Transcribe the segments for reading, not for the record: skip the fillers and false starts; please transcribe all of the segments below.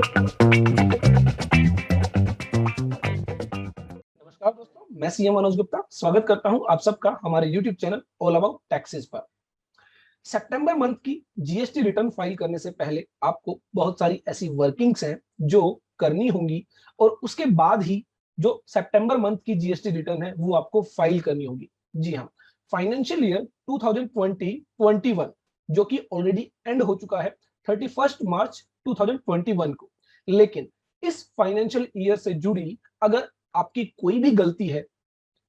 नमस्कार दोस्तों, मैं सीएम मनोज गुप्ता स्वागत करता हूं आप सबका हमारे YouTube channel all about taxes पर। सितंबर मंथ की जीएसटी रिटर्न फाइल करने से पहले आपको बहुत सारी ऐसी वर्किंग्स हैं जो करनी होंगी और उसके बाद ही जो सितंबर मंथ की जीएसटी रिटर्न है वो आपको फाइल करनी होगी। जी हाँ, फाइनेंशियल ईयर 2020-21 जो कि ऑलरेडी एंड हो चुका है 31 मार्च 2021 को, लेकिन इस फाइनेंशियल ईयर से जुड़ी अगर आपकी कोई भी गलती है,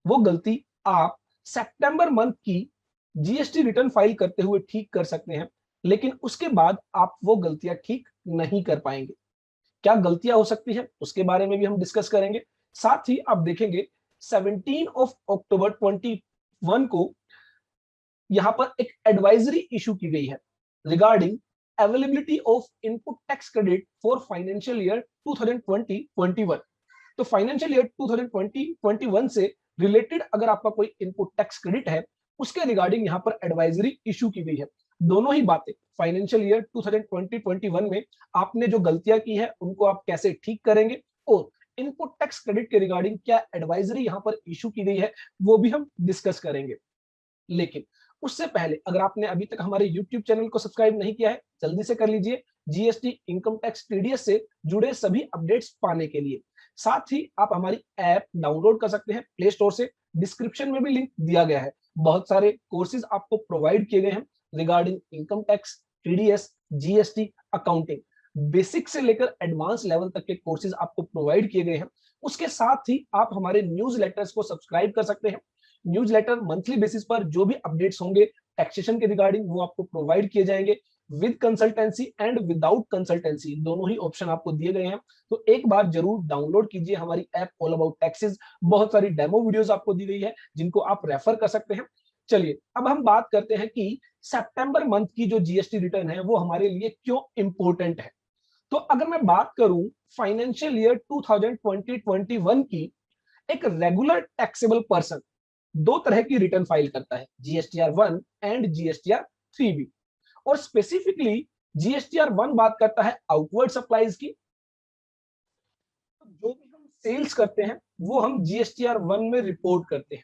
वो गलती आप सितंबर मंथ की जीएसटी रिटर्न फाइल करते हुए ठीक कर सकते हैं, लेकिन उसके बाद आप वो गलतियां ठीक नहीं कर पाएंगे। क्या गलतियां हो सकती हैं उसके बारे में भी हम डिस्कस करेंगे। साथ ही आप देखेंगे 17 ऑफ अक्टूबर 21 को यहां पर एक एडवाइजरी इशू की गई है regarding availability of input tax credit for financial year 2020-21। तो फाइनेंशियल ईयर 2020-21 से रिलेटेड अगर आपका कोई इनपुट टैक्स क्रेडिट है, उसके रिगार्डिंग यहां पर एडवाइजरी इशू की गई है। दोनों ही बातें फाइनेंशियल ईयर 2020-21 में आपने जो गलतियां की है उनको आप कैसे ठीक करेंगे और इनपुट टैक्स क्रेडिट के रिगार्डिंग क्या एडवाइजरी यहां पर इशू की गई है वो भी हम डिस्कस करेंगे। लेकिन उससे पहले अगर आपने अभी तक हमारे YouTube चैनल को सब्सक्राइब नहीं किया है, जल्दी से कर लीजिए जीएसटी, इनकम टैक्स, टीडीएस से जुड़े सभी अपडेट्स पाने के लिए। साथ ही आप हमारी ऐप डाउनलोड कर सकते हैं प्ले स्टोर से, डिस्क्रिप्शन में भी लिंक दिया गया है। बहुत सारे कोर्सेज आपको प्रोवाइड किए गए हैं regarding income tax, TDS, GST, accounting, basic से लेकर एडवांस लेवल तक के कोर्सेज आपको प्रोवाइड किए गए हैं। उसके साथ ही आप हमारे न्यूज लेटर्स को सब्सक्राइब कर सकते हैं। न्यूज़लेटर मंथली बेसिस पर जो भी अपडेट्स होंगे टैक्सेशन के रिगार्डिंग वो आपको प्रोवाइड किए जाएंगे, with consultancy and without consultancy दोनों ही ऑप्शन आपको दिए गए हैं। तो एक बार जरूर डाउनलोड कीजिए हमारी ऐप ऑल अबाउट टैक्सेस। बहुत सारी डेमो वीडियोस आपको दी गई है जिनको आप रेफर कर सकते हैं। चलिए अब हम बात करते हैं कि सितंबर मंथ की जो जीएसटी रिटर्न है वो हमारे लिए क्यों इंपॉर्टेंट है। तो अगर मैं बात करूं फाइनेंशियल ईयर 2020-21 की, एक रेगुलर टैक्सेबल पर्सन दो तरह की रिटर्न फाइल करता है, जीएसटीआर 1 एंड जीएसटीआर 3B। और स्पेसिफिकली जीएसटीआर 1 बात करता है आउटवर्ड सप्लाईज की। जो भी हम सेल्स करते हैं वो हम जीएसटीआर 1 में रिपोर्ट करते हैं।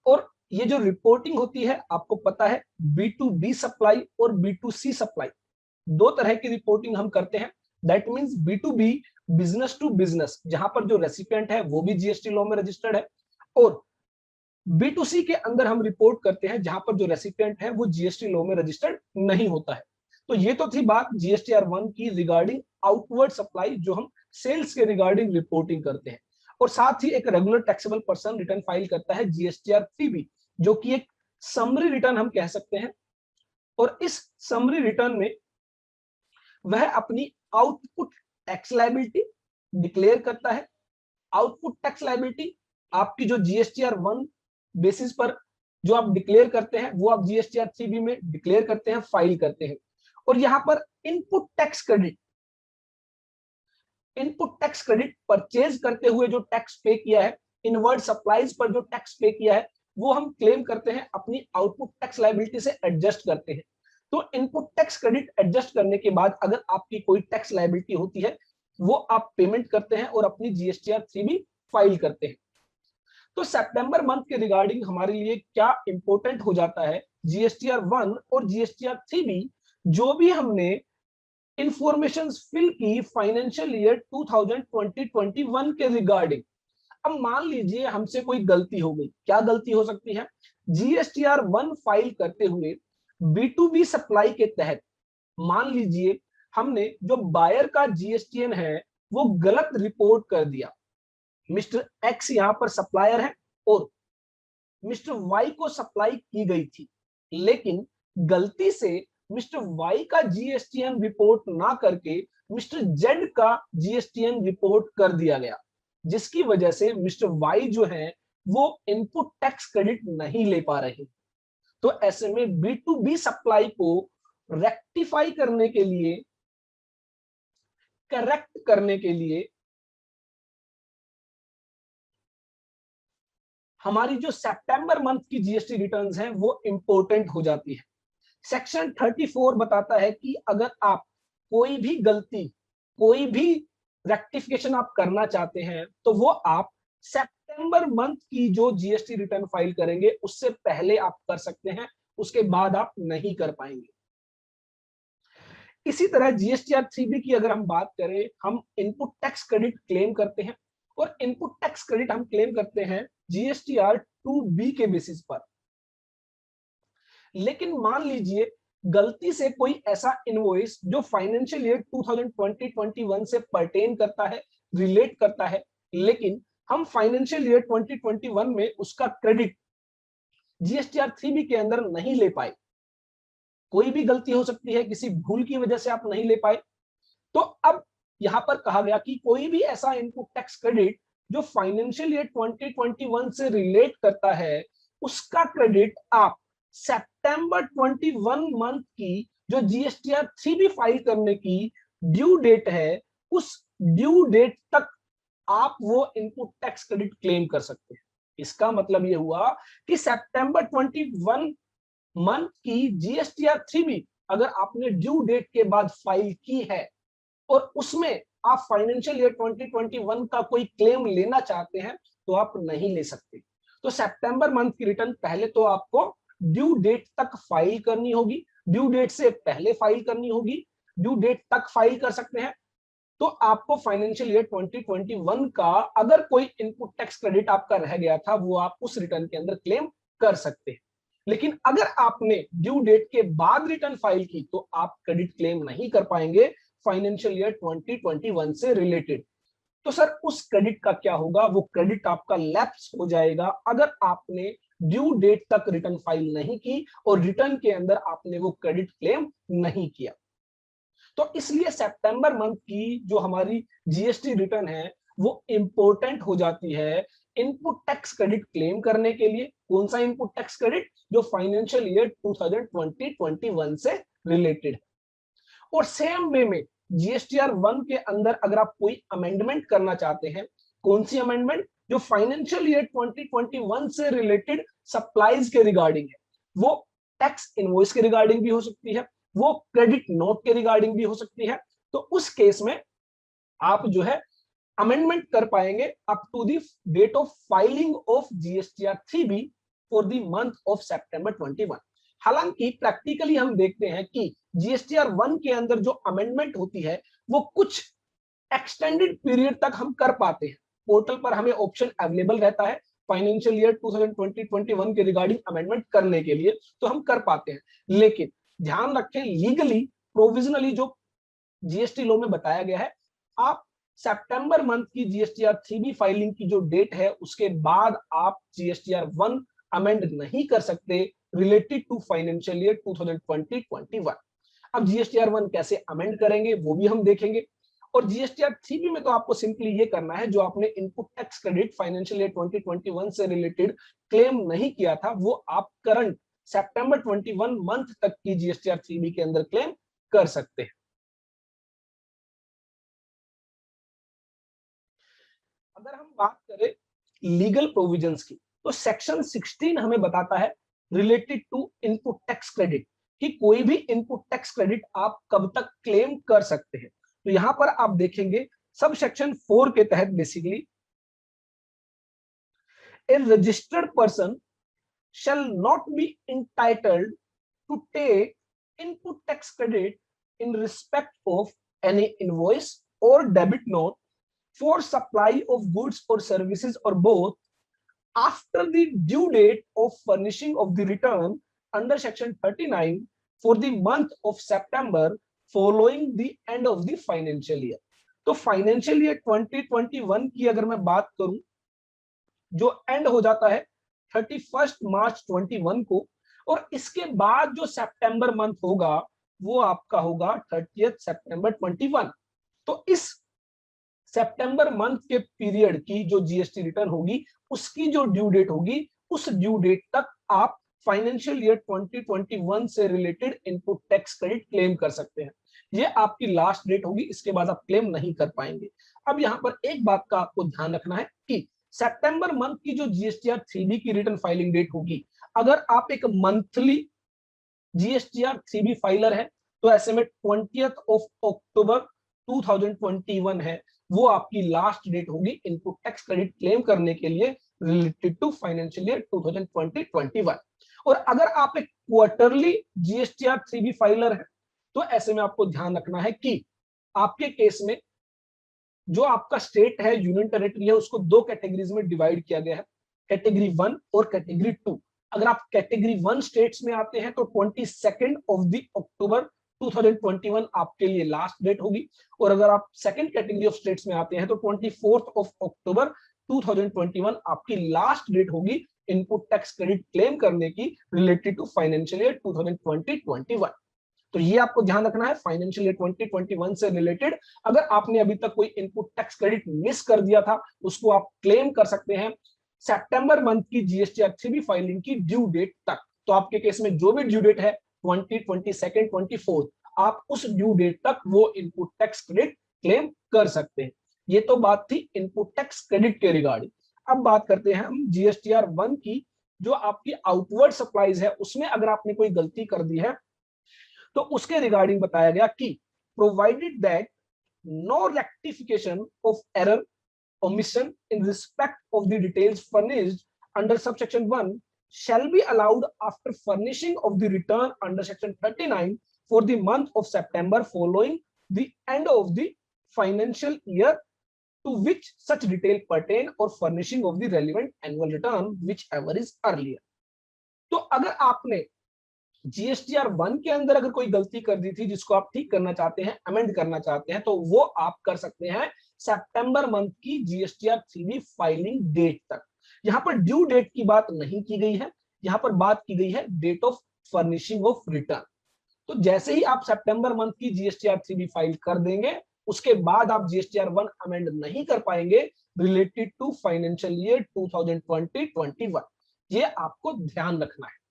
और ये जो रिपोर्टिंग होती है आपको पता है बी सप्लाई और बी सप्लाई दो तरह की रिपोर्टिंग हम करते हैं। That means B business to business, जहां पर जो रेसिपिएंट है वो भी जीएसटी लॉ में रजिस्टर्ड है, और बी के अंदर हम रिपोर्ट करते हैं जहां पर जो रेसिपिएंट है वो जीएसटी लॉ में रजिस्टर्ड नहीं होता है। तो ये तो थी बात जीएसटीआर 1 की रिगार्डिंग आउटवर्ड सप्लाई, जो हम सेल्स के रिगार्डिंग रिपोर्टिंग करते हैं। और साथ ही एक regular taxable person return file करता है जीएसटीआर 3B, जो कि एक समरी रिटर्न हम कह सकते हैं। और इस समरी रिटर्न में वह अपनी आउटपुट टैक्स लायबिलिटी डिक्लेयर करता है। आउटपुट टैक्स लायबिलिटी आपकी जो जीएसटीआर 1 बेसिस पर जो आप डिक्लेयर करते हैं वो आप जीएसटीआर 3B में डिक्लेयर करते हैं, फाइल करते हैं। और यहां पर इनपुट टैक्स क्रेडिट, परचेज करते हुए जो टैक्स पे किया है, इनवर्ड सप्लाईज पर जो टैक्स पे किया है वो हम क्लेम करते हैं, अपनी आउटपुट टैक्स लायबिलिटी से एडजस्ट करते हैं। तो इनपुट टैक्स क्रेडिट एडजस्ट करने के बाद अगर आपकी कोई टैक्स लायबिलिटी होती है वो आप पेमेंट करते हैं और अपनी जीएसटीआर 3B फाइल करते हैं। तो सितंबर मंथ के रिगार्डिंग हमारे लिए क्या इंपॉर्टेंट हो जाता है, जीएसटीआर 1 और जीएसटीआर 3B जो भी हमने इंफॉर्मेशन फिल की फाइनेंशियल ईयर 2020-21 के रिगार्डिंग। अब मान लीजिए हमसे कोई गलती हो गई, क्या गलती हो सकती है, जीएसटीआर 1 फाइल करते हुए बी सप्लाई के तहत मान लीजिए हमने जो बायर का जीएसटीएन है वो गलत रिपोर्ट कर दिया। मिस्टर एक्स यहां पर सप्लायर है और मिस्टर वाई को सप्लाई की गई थी, लेकिन गलती से मिस्टर वाई का जीएसटीएन रिपोर्ट ना करके मिस्टर जेड का जीएसटीएन रिपोर्ट कर दिया गया, जिसकी वजह से मिस्टर वाई जो है वो इनपुट टैक्स क्रेडिट नहीं ले पा रहे। तो ऐसे में बी सप्लाई को रेक्टिफाई करने के लिए, करेक्ट करने के लिए हमारी जो सितंबर मंथ की जीएसटी रिटर्न्स हैं वो इंपॉर्टेंट हो जाती है। सेक्शन 34 बताता है कि अगर आप कोई भी गलती कोई भी रेक्टिफिकेशन आप करना चाहते हैं तो वो आप सितंबर मंथ की जो जीएसटी रिटर्न फाइल करेंगे उससे पहले आप कर सकते हैं, उसके बाद आप नहीं कर पाएंगे। इसी तरह जीएसटीआर 3B की अगर हम बात करें, हम इनपुट टैक्स क्रेडिट क्लेम करते हैं और इनपुट टैक्स क्रेडिट हम क्लेम करते हैं जीएसटीआर 2B के बेसिस पर। लेकिन मान लीजिए गलती से कोई ऐसा इनवॉइस जो फाइनेंशियल ईयर 2020-21 से परटेन करता है, रिलेट करता है, लेकिन हम फाइनेंशियल ईयर 2021 में उसका क्रेडिट जीएसटीआर 3B के अंदर नहीं ले पाए। कोई भी गलती हो सकती है, किसी भूल की वजह से आप नहीं ले पाए, तो अब यहां पर कहा गया कि कोई भी ऐसा इनपुट टैक्स क्रेडिट जो फाइनेंशियल ईयर 2021 से रिलेट करता है, उसका क्रेडिट आप सितंबर 21 मंथ की जो जीएसटीआर 3B फाइल करने की ड्यू डेट है, उस ड्यू डेट तक आप वो इनपुट टैक्स क्रेडिट क्लेम कर सकते हैं। इसका मतलब यह हुआ कि सितंबर 21 मंथ की जीएसटीआर 3B अगर आपने ड्यू डेट के बाद फाइल की है और उसमें आप फाइनेंशियल ईयर 2021 का कोई क्लेम लेना चाहते हैं तो आप नहीं ले सकते। तो सितंबर मंथ की रिटर्न पहले तो आपको ड्यू डेट तक फाइल करनी होगी, ड्यू डेट से पहले फाइल करनी होगी, ड्यू डेट तक फाइल कर सकते हैं। तो आपको फाइनेंशियल ईयर 2021 का अगर कोई इनपुट टैक्स क्रेडिट आपका रह गया था वो आप उस रिटर्न के अंदर क्लेम कर सकते हैं। लेकिन अगर आपने ड्यू डेट के बाद रिटर्न फाइल की तो आप क्रेडिट क्लेम नहीं कर पाएंगे फाइनेंशियल ईयर 2021 से रिलेटेड। तो सर उस क्रेडिट का क्या होगा? वो क्रेडिट आपका लैप्स हो जाएगा अगर आपने ड्यू डेट तक रिटर्न फाइल नहीं की और रिटर्न के अंदर आपने वो क्रेडिट क्लेम नहीं किया। तो इसलिए सितंबर मंथ की जो हमारी जीएसटी रिटर्न है वो इंपॉर्टेंट हो जाती है इनपुट टैक्स क्रेडिट क्लेम करने के लिए। कौन सा इनपुट टैक्स क्रेडिट? जो फाइनेंशियल ईयर 2020-21 से रिलेटेड है। और सेम वे में जीएसटीआर 1 के अंदर अगर आप कोई अमेंडमेंट करना चाहते हैं, कौन सी अमेंडमेंट? जो फाइनेंशियल ईयर 2021 से रिलेटेड सप्लाईज के रिगार्डिंग है, वो टैक्स इनवॉइस के रिगार्डिंग भी हो सकती है, वो क्रेडिट नोट के रिगार्डिंग भी हो सकती है। तो उस केस में आप जो है अमेंडमेंट कर पाएंगे up to the date of filing of GSTR 3B for the month of सितंबर 21। हालांकि प्रैक्टिकली हम देखते हैं कि जीएसटीआर 1 के अंदर जो अमेंडमेंट होती है वो कुछ एक्सटेंडेड पीरियड तक हम कर पाते हैं। पोर्टल पर हमें ऑप्शन अवेलेबल रहता है फाइनेंशियल ईयर 2020-21 के रिगार्डिंग अमेंडमेंट करने के लिए, तो हम कर पाते हैं। लेकिन ध्यान रखें लीगली प्रोविजनली जो जीएसटी लॉ में बताया गया है, आप सितंबर मंथ की जीएसटीआर 3B फाइलिंग की जो डेट है उसके बाद आप जीएसटीआर 1 अमेंड नहीं कर सकते रिलेटेड टू फाइनेंशियल ईयर 2020-21। अब जीएसटीआर 1 कैसे अमेंड करेंगे वो भी हम देखेंगे। और जीएसटीआर 3B में तो आपको सिंपली ये करना है, जो आपने input tax credit financial year 2021 से रिलेटेड क्लेम नहीं किया था वो आप करंट सितंबर 21 मंथ तक की जीएसटीआर 3B के अंदर क्लेम कर सकते हैं। अगर हम बात करें लीगल प्रोविजंस की, तो सेक्शन 16 हमें बताता है related to input tax credit कि कोई भी इनपुट टैक्स क्रेडिट आप कब तक क्लेम कर सकते हैं। तो यहां पर आप देखेंगे सब सेक्शन 4 के तहत basically A registered person shall not be entitled to take input tax credit in respect of any invoice or debit note for supply of goods or services or both after the due date of furnishing of the return under section 39 for the month of September following the end of the financial year। तो financial year 2021 की अगर मैं बात करूं जो and हो जाता है 31 मार्च 21 को, और इसके बाद जो सितंबर मंथ होगा वो आपका होगा 30 सितंबर 21। तो इस सितंबर मंथ के पीरियड की जो जीएसटी रिटर्न होगी उसकी जो ड्यू डेट होगी उस ड्यू डेट तक आप फाइनेंशियल ईयर 2021 से related input tax credit claim कर सकते हैं। ये आपकी लास्ट डेट होगी, इसके बाद आप क्लेम नहीं कर पाएंगे। अब यहां पर एक बात का आपको ध्यान रखना है कि सितंबर मंथ की जो जीएसटीआर 3B की रिटर्न फाइलिंग डेट होगी, अगर आप एक मंथली जीएसटीआर 3B फाइलर है तो ऐसे में 20 अक्टूबर 2021 है, वो आपकी लास्ट डेट होगी इनपुट टैक्स क्रेडिट क्लेम करने के लिए रिलेटेड टू फाइनेंशियल ईयर 2020-21। और अगर आप एक क्वार्टरली जीएसटीआर 3B फाइलर है, तो ऐसे में आपको ध्यान रखना है कि आपके केस में जो आपका स्टेट है, यूनियन टेरिटरी है, उसको दो कैटेगरीज में डिवाइड किया गया है, कैटेगरी 1 और कैटेगरी 2। अगर आप कैटेगरी 1 स्टेट्स में आते हैं तो 22 ऑफ द अक्टूबर 2021 आपके लिए लास्ट डेट होगी, और अगर आप सेकंड कैटेगरी ऑफ स्टेट्स में आते हैं तो 24 ऑफ अक्टूबर 2021 आपकी लास्ट डेट होगी इनपुट टैक्स क्रेडिट क्लेम करने की रिलेटेड टू फाइनेंशियल ईयर 2020-21। तो ये आपको ध्यान रखना है फाइनेंशियल ईयर 2021 से रिलेटेड। अगर आपने अभी तक कोई इनपुट टैक्स क्रेडिट मिस कर दिया था, उसको आप क्लेम कर सकते हैं सितंबर मंथ की जीएसटीआर 3B फाइलिंग की ड्यू डेट तक। तो आपके केस में जो भी ड्यू डेट है 20, 22, 24, आप उस ड्यू डेट तक वो इनपुट टैक्स क्रेडिट क्लेम कर सकते हैं। ये तो बात थी इनपुट टैक्स क्रेडिट के रिगार्डिंग। अब बात करते हैं हम जीएसटीआर 1 की। जो आपकी आउटवर्ड सप्लाईज है, उसमें अगर आपने कोई गलती कर दी है तो उसके रिगार्डिंग बताया गया कि provided that no rectification of error omission in respect of the details furnished under subsection 1 shall be allowed after furnishing of the return under section 39 for the month of September following the end of the financial year to which such detail pertain or furnishing of the relevant annual return whichever is earlier। तो अगर आपने GSTR 1 के अंदर अगर कोई गलती कर दी थी जिसको आप ठीक करना चाहते हैं, अमेंड करना चाहते हैं, तो वो आप कर सकते हैं सितंबर मंथ की जीएसटीआर 3B फाइलिंग डेट तक। यहां पर ड्यू डेट की बात नहीं की गई है, यहां पर बात की गई है date of furnishing of return. तो जैसे ही आप सितंबर मंथ की जीएसटीआर 3B फाइल कर देंगे, उसके बाद आप जीएसटीआर 1 अमेंड नहीं कर पाएंगे रिलेटेड टू फाइनेंशियल ईयर 2020-21। ये आपको ध्यान रखना है।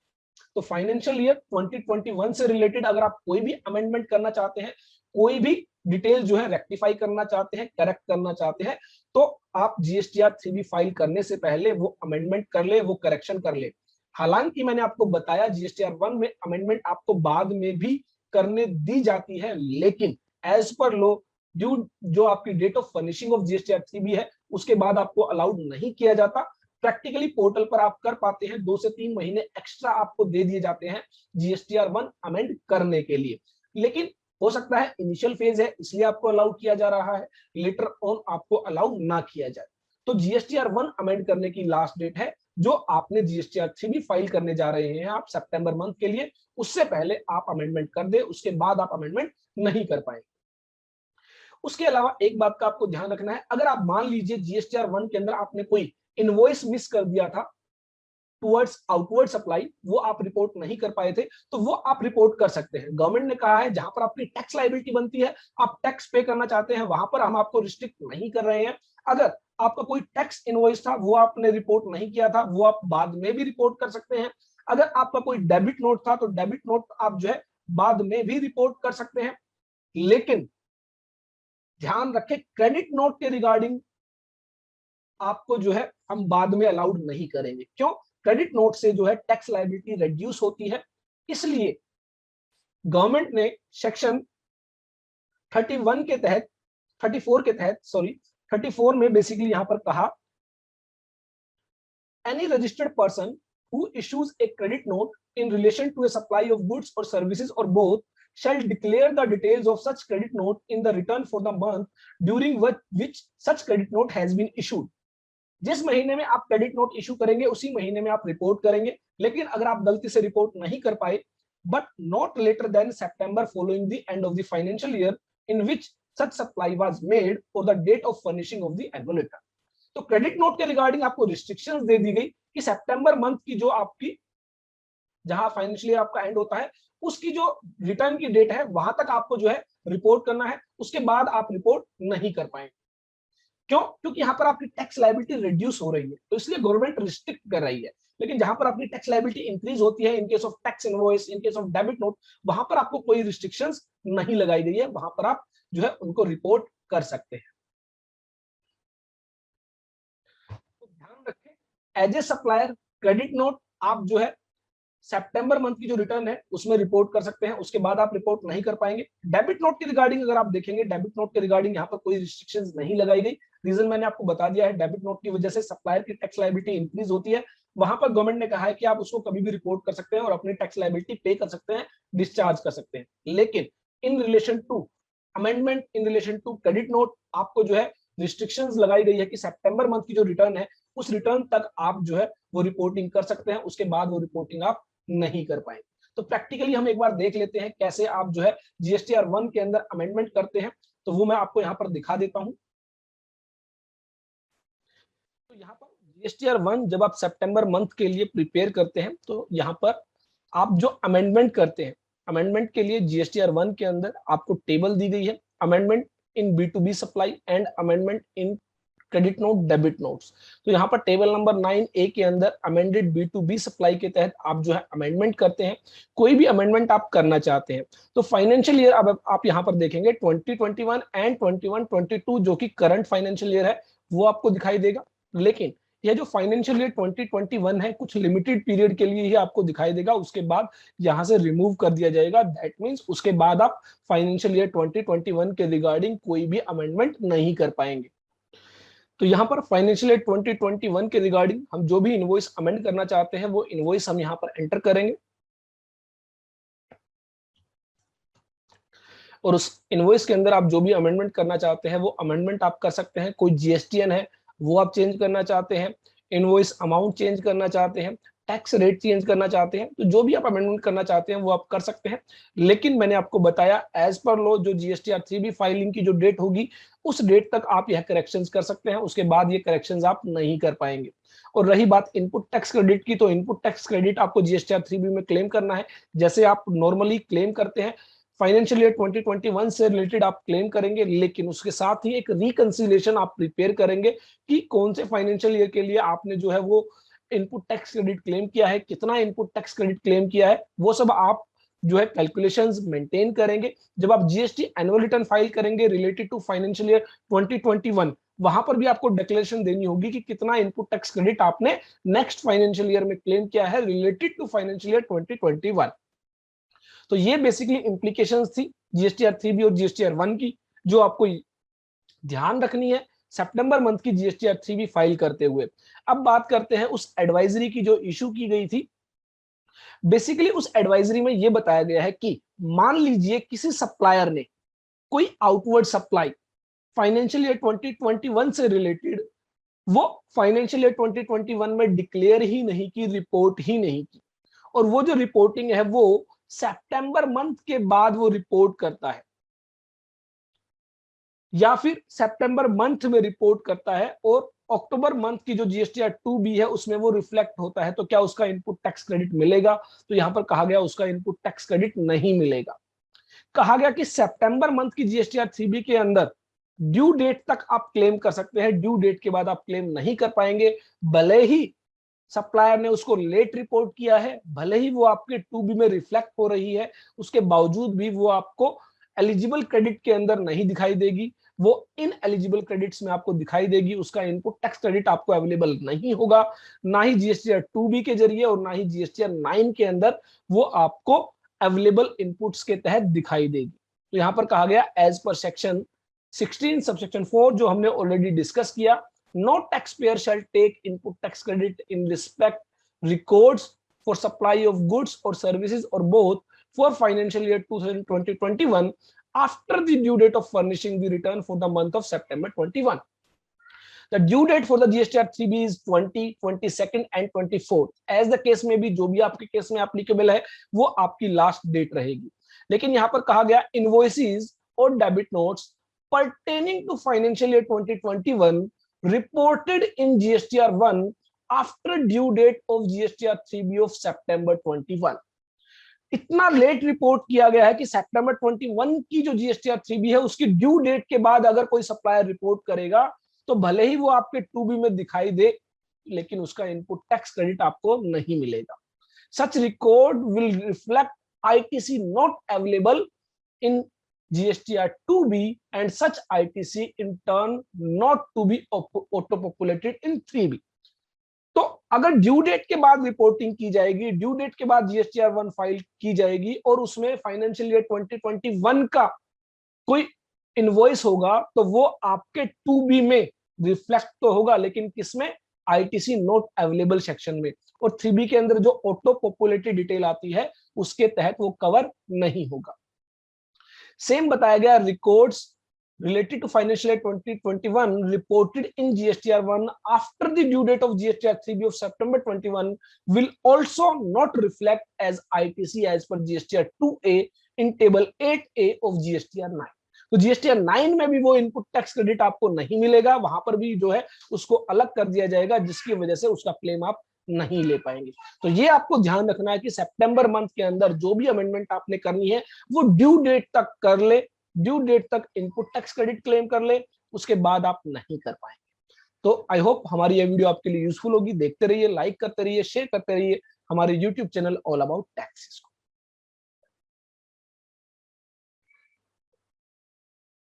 तो फाइनेंशियल ईयर 2021 से रिलेटेड अगर आप कोई भी अमेंडमेंट करना चाहते हैं, कोई भी डिटेल जो है रेक्टिफाई करना चाहते हैं, करेक्ट करना चाहते हैं, तो आप जीएसटीआर 3B फाइल करने से पहले वो अमेंडमेंट कर ले, वो करेक्शन कर ले। हालांकि मैंने आपको बताया जीएसटीआर 1 में अमेंडमेंट आपको बाद में भी करने दी जाती है, लेकिन एज पर लॉ ड्यू जो आपकी date of furnishing of GSTR 3B है, उसके बाद आपको अलाउड नहीं किया जाता। प्रैक्टिकली पोर्टल पर आप कर पाते हैं, 2 से 3 महीने एक्स्ट्रा आपको दे दिए जाते हैं जीएसटीआर 1 अमेंड करने के लिए। लेकिन हो सकता है इनिशियल फेज है इसलिए आपको अलाउ किया जा रहा है, लेटर ऑन आपको अलाउ ना किया जाए। तो जीएसटीआर 1 अमेंड करने की लास्ट डेट है जो आपने जीएसटीआर 3B फाइल करने जा रहे हैं आप सितंबर मंथ के लिए, उससे पहले आप अमेंडमेंट कर दे, उसके बाद आप अमेंडमेंट नहीं कर पाएंगे। उसके अलावा एक बात का आपको ध्यान रखना है, अगर आप मान लीजिए जीएसटीआर 1 के अंदर आपने कोई इनवॉइस मिस कर दिया था टुवर्ड्स आउटवर्ड सप्लाई, वो आप रिपोर्ट नहीं कर पाए थे, तो वो आप रिपोर्ट कर सकते हैं। गवर्नमेंट ने कहा है जहां पर आपकी टैक्स लायबिलिटी बनती है, आप टैक्स पे करना चाहते हैं, वहां पर हम आपको रिस्ट्रिक्ट नहीं कर रहे हैं। अगर आपका कोई टैक्स इनवॉइस था वो आपने रिपोर्ट नहीं किया था, वो आप बाद में भी रिपोर्ट कर सकते हैं। अगर आपका कोई डेबिट नोट था तो डेबिट नोट आप जो है बाद में भी रिपोर्ट कर सकते हैं। लेकिन ध्यान रखें क्रेडिट नोट के रिगार्डिंग आपको जो है हम बाद में अलाउड नहीं करेंगे। क्यों? क्रेडिट नोट से जो है टैक्स लायबिलिटी रिड्यूस होती है, इसलिए गवर्नमेंट ने सेक्शन 31 के तहत 34 के तहत 34 में बेसिकली यहां पर कहा any registered person who issues a credit note in relation to a supply of goods और सर्विसेज और both shall declare the details of such credit note in the return for the month during which such credit note has been issued। जिस महीने में आप credit note issue करेंगे उसी महीने में आप रिपोर्ट करेंगे। लेकिन अगर आप गलती से रिपोर्ट नहीं कर पाए, बट नॉट लेटर देन सितंबर following the end of the financial year in which such supply was made और the date of furnishing of the annual return. तो क्रेडिट नोट के रिगार्डिंग आपको रिस्ट्रिक्शंस दे दी गई कि सितंबर मंथ की जो आपकी जहां फाइनेंशियल ईयर आपका एंड होता है उसकी जो रिटर्न की डेट है वहां तक आपको जो है रिपोर्ट करना है, उसके बाद आप रिपोर्ट नहीं कर पाएंगे। क्यों? क्योंकि यहाँ पर आपकी टैक्स लायबिलिटी रिड्यूस हो रही है, तो इसलिए गवर्नमेंट रिस्ट्रिक्ट कर रही है। लेकिन जहां पर आपकी टैक्स लायबिलिटी इंक्रीज होती है in case of tax invoice, in case of debit note, वहां पर आपको कोई रिस्ट्रिक्शंस नहीं लगाई गई है, वहां पर आप जो है उनको रिपोर्ट कर सकते हैं। तो ध्यान रखें as a supplier credit note आप जो है सितंबर मंथ की जो रिटर्न है उसमें रिपोर्ट कर सकते हैं, उसके बाद आप रिपोर्ट नहीं कर पाएंगे। डेबिट नोट के रिगार्डिंग अगर आप देखेंगे, डेबिट नोट के रिगार्डिंग यहाँ पर कोई रिस्ट्रिक्शंस नहीं लगाई गई। रीजन मैंने आपको बता दिया है, डेबिट नोट की वजह से सप्लायर की टैक्स लायबिलिटी इंक्रीज होती है। वहां पर गवर्नमेंट ने कहा है कि आप उसको कभी भी रिपोर्ट कर सकते हैं और अपनी टैक्स लायबिलिटी पे कर सकते हैं, डिस्चार्ज कर सकते हैं। लेकिन in relation to amendment, in relation to credit note, आपको जो है रिस्ट्रिक्शंस लगाई गई है कि सितंबर मंथ की जो रिटर्न है उस रिटर्न तक आप जो है वो रिपोर्टिंग कर सकते हैं, उसके बाद वो रिपोर्टिंग आप नहीं कर पाएंगे। तो प्रैक्टिकली हम एक बार देख लेते हैं कैसे आप जो है जीएसटीआर 1 के अंदर अमेंडमेंट करते हैं। तो वो मैं आपको यहाँ पर दिखा देता हूं। तो यहाँ पर जीएसटीआर 1 जब आप सितंबर मंथ के लिए प्रिपेयर करते हैं तो यहाँ पर आप जो अमेंडमेंट करते हैं, अमेंडमेंट के लिए जीएसटीआर 1 के अंदर आपको टेबल दी गई है, amendment in B2B supply and amendment in credit note debit notes. तो यहाँ पर टेबल नंबर 9A के अंदर अमेंडेड बी2बी सप्लाई के तहत आप जो है अमेंडमेंट करते हैं। कोई भी अमेंडमेंट आप करना चाहते हैं तो फाइनेंशियल ईयर अब आप यहाँ पर देखेंगे 2021 एंड 21-22 जो कि करंट फाइनेंशियल ईयर है वो आपको दिखाई देगा। लेकिन यह जो फाइनेंशियल ईयर 2021 है कुछ लिमिटेड पीरियड के लिए ही आपको दिखाई देगा, उसके बाद यहां से रिमूव कर दिया जाएगा। दैट मींस उसके बाद आप फाइनेंशियल ईयर 2021 के रिगार्डिंग कोई भी अमेंडमेंट नहीं कर पाएंगे। तो यहाँ पर फाइनेंशियल ईयर 2021 के रिगार्डिंग हम जो भी इनवॉइस अमेंड करना चाहते हैं वो इनवॉइस हम यहाँ पर एंटर करेंगे और उस इनवॉइस के अंदर आप जो भी अमेंडमेंट करना चाहते हैं वो अमेंडमेंट आप कर सकते हैं। कोई जीएसटीएन है वो आप चेंज करना चाहते हैं, इनवॉइस अमाउंट चेंज करना चाहते हैं, टैक्स रेट चेंज करना चाहते हैं, तो जो भी आप अमेंडमेंट करना चाहते हैं वो आप कर सकते हैं। लेकिन मैंने आपको बताया एज पर लॉ जो जीएसटीआर 3B फाइलिंग की जो डेट होगी उस डेट तक आप यह करेक्शंस कर सकते हैं, उसके बाद ये करेक्शंस आप नहीं कर पाएंगे। और रही बात इनपुट टैक्स क्रेडिट की, तो इनपुट टैक्स क्रेडिट आपको जीएसटीआर 3B में क्लेम करना है जैसे आप नॉर्मली क्लेम करते हैं। फाइनेंशियल ईयर 2021 से रिलेटेड आप क्लेम करेंगे, लेकिन उसके साथ ही एक रिकंसिलिएशन आप प्रिपेयर करेंगे कि कौन से फाइनेंशियल ईयर के लिए आपने जो है वो इनपुट टैक्स क्रेडिट क्लेम किया है, कितना इनपुट टैक्स क्रेडिट क्लेम किया है, वो सब आप जो है कैलकुलेशंस मेंटेन करेंगे। जब आप जीएसटी एनुअल रिटर्न फाइल करेंगे रिलेटेड टू फाइनेंशियल ईयर 2021, वहां पर भी आपको डिक्लेरेशन देनी होगी कि कितना इनपुट टैक्स क्रेडिट आपने नेक्स्ट फाइनेंशियल ईयर में क्लेम किया है रिलेटेड टू फाइनेंशियल ईयर 2021। तो ये बेसिकली इंप्लीकेशंस थी जीएसटीआर 3B और जीएसटीआर 1 की, जो आपको ध्यान रखनी है सितंबर मंथ की जीएसटीआर 3B फाइल करते हुए। अब बात करते हैं उस एडवाइजरी की जो इशू की गई थी। बेसिकली उस एडवाइजरी में यह बताया गया है कि मान लीजिए किसी सप्लायर ने कोई आउटवर्ड सप्लाई फाइनेंशियल ईयर 2021 से रिलेटेड वो फाइनेंशियल ईयर 2021 में डिक्लेयर ही नहीं की, रिपोर्ट ही नहीं की, और वो जो रिपोर्टिंग है वो सितंबर मंथ के बाद वो रिपोर्ट करता है या फिर सितंबर मंथ में रिपोर्ट करता है और अक्टूबर मंथ की जो जीएसटीआर 2B है उसमें वो रिफ्लेक्ट होता है, तो क्या उसका इनपुट टैक्स क्रेडिट मिलेगा? तो यहां पर कहा गया उसका इनपुट टैक्स क्रेडिट नहीं मिलेगा। कहा गया कि सितंबर मंथ की जीएसटीआर 3B के अंदर ड्यू डेट तक आप क्लेम कर सकते हैं, ड्यू डेट के बाद आप क्लेम नहीं कर पाएंगे। भले ही सप्लायर ने उसको लेट रिपोर्ट किया है, भले ही वो आपके 2B में रिफ्लेक्ट हो रही है, उसके बावजूद भी वो आपको एलिजिबल क्रेडिट के अंदर नहीं दिखाई देगी, वो इन एलिजिबल क्रेडिट्स में आपको दिखाई देगी। उसका इनपुट टैक्स क्रेडिट आपको अवेलेबल नहीं होगा, ना ही जीएसटीआर 2B के जरिए और ना ही जीएसटीआर 9 के अंदर वो आपको अवेलेबल इनपुट्स के तहत दिखाई देगी। तो यहां पर कहा गया एज पर सेक्शन 16 सबसेक्शन 4 जो हमने ऑलरेडी डिस्कस किया, no taxpayer shall take input tax credit in respect records for supply of goods or services or both for financial year 2020-21 after the due date of furnishing the return for the month of September 21. The due date for the GSTR 3B is 20, 22nd and 24th. As the case में भी जो भी आपके case में applicable है वो आपकी last date रहेगी। लेकिन यहाँ पर कहा गया इनवॉइसेस और debit notes pertaining to financial year 2021 reported in GSTR 1 after due date of GSTR 3B of September 21. इतना लेट रिपोर्ट किया गया है कि सितंबर 21 की जो जीएसटीआर 3B है उसकी ड्यू डेट के बाद अगर कोई सप्लायर रिपोर्ट करेगा तो भले ही वो आपके 2B में दिखाई दे, लेकिन उसका इनपुट टैक्स क्रेडिट आपको नहीं मिलेगा। Such record will reflect ITC not available in GSTR 2B and such ITC in turn not to be auto populated in 3B. तो अगर ड्यू डेट के बाद रिपोर्टिंग की जाएगी, ड्यू डेट के बाद GSTR 1 फाइल की जाएगी और उसमें फाइनेंशियल ईयर 2021 का कोई इनवॉइस होगा, तो वो आपके 2B में रिफ्लेक्ट तो होगा, लेकिन किसमें? ITC नोट अवेलेबल सेक्शन में। और 3B के अंदर जो ऑटो पॉपुलेटेड डिटेल आती है उसके तहत वो कवर नहीं होगा। सेम बताया गया, records related to financial year 2021 reported in GSTR 1 after the due date of GSTR 3B of September 21 will also not reflect as ITC as per GSTR 2A in table 8A of GSTR 9। तो GSTR 9 में भी वो input tax credit आपको नहीं मिलेगा, वहां पर भी जो है उसको अलग कर दिया जाएगा, जिसकी वजह से उसका क्लेम आप नहीं ले पाएंगे। तो ये आपको ध्यान रखना है कि सितंबर मंथ के अंदर जो भी अमेंडमेंट आपने करनी है वो ड्यू डेट तक कर ले, ड्यू डेट तक इनपुट टैक्स क्रेडिट क्लेम कर ले, उसके बाद आप नहीं कर पाएंगे। तो आई होप हमारी ये वीडियो आपके लिए यूजफुल होगी। देखते रहिए, लाइक करते रहिए, शेयर करते रहिए हमारे YouTube channel all about taxes को।